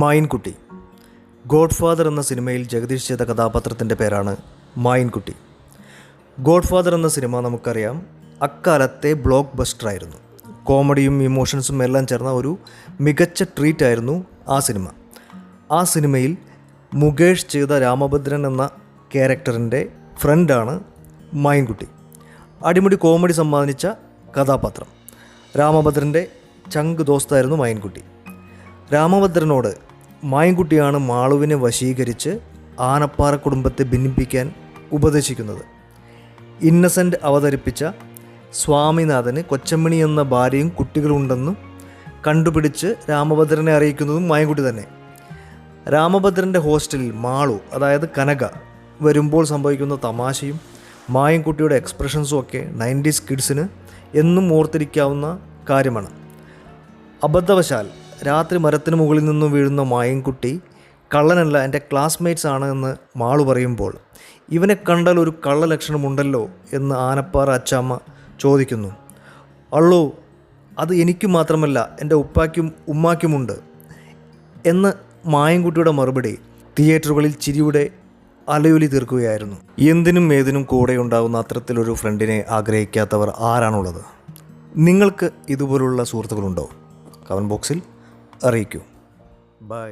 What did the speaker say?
Mayinkutty. God father എന്ന സിനിമയിൽ ജഗദീഷ് ചെയ്ത കഥാപാത്രത്തിൻ്റെ പേരാണ് മായിൻകുട്ടി. ഗോഡ് ഫാദർ എന്ന സിനിമ നമുക്കറിയാം, അക്കാലത്തെ ബ്ലോക്ക് ബസ്റ്ററായിരുന്നു. കോമഡിയും ഇമോഷൻസും എല്ലാം ചേർന്ന ഒരു മികച്ച ട്രീറ്റായിരുന്നു ആ സിനിമ. ആ സിനിമയിൽ മുകേഷ് ചെയ്ത രാമഭദ്രൻ എന്ന ക്യാരക്ടറിൻ്റെ ഫ്രണ്ടാണ് മായിൻകുട്ടി. അടിമുടി കോമഡി സമ്മാനിച്ച കഥാപാത്രം. രാമഭദ്രൻ്റെ ചങ്ക് ദോസ്തായിരുന്നു മായിൻകുട്ടി. രാമഭദ്രനോട് മായിൻകുട്ടിയാണ് മാളുവിനെ വശീകരിച്ച് ആനപ്പാറ കുടുംബത്തെ ഭിന്നിപ്പിക്കാൻ ഉപദേശിക്കുന്നത്. ഇന്നസെൻ്റ് അവതരിപ്പിച്ച സ്വാമിനാഥന് കൊച്ചമ്മണി എന്ന ഭാര്യയും കുട്ടികളുണ്ടെന്നും കണ്ടുപിടിച്ച് രാമഭദ്രനെ അറിയിക്കുന്നതും മായിൻകുട്ടി തന്നെ. രാമഭദ്രൻ്റെ ഹോസ്റ്റലിൽ മാളു, അതായത് കനക, വരുമ്പോൾ സംഭവിക്കുന്ന തമാശയും മായിൻകുട്ടിയുടെ എക്സ്പ്രഷൻസും ഒക്കെ 90s കിഡ്സിന് എന്നും ഓർത്തിരിക്കാവുന്ന കാര്യമാണ്. അബദ്ധവശാൽ രാത്രി മരത്തിന് മുകളിൽ നിന്നും വീഴുന്ന മായിൻകുട്ടി കള്ളനല്ല, എൻ്റെ ക്ലാസ്മേറ്റ്സ് ആണ് എന്ന് മാളു പറയുമ്പോൾ ഇവനെ കണ്ടാൽ ഒരു കള്ള ലക്ഷണമുണ്ടല്ലോ എന്ന് ആനപ്പാറ അച്ചാമ്മ ചോദിക്കുന്നു. അള്ളോ, അത് എനിക്ക് മാത്രമല്ല എൻ്റെ ഉപ്പാക്കും ഉമ്മാക്കുമുണ്ട് എന്ന് മായിൻകുട്ടിയുടെ മറുപടി തിയേറ്ററുകളിൽ ചിരിയുടെ അലയൊലി തീർക്കുകയായിരുന്നു. എന്തിനും ഏതിനും കൂടെ ഉണ്ടാകുന്ന അത്തരത്തിലൊരു ഫ്രണ്ടിനെ ആഗ്രഹിക്കാത്തവർ ആരാണുള്ളത്? നിങ്ങൾക്ക് ഇതുപോലുള്ള സുഹൃത്തുക്കളുണ്ടോ? കമൻറ്റ് ബോക്സിൽ അറിയിക്കൂ. ബൈ.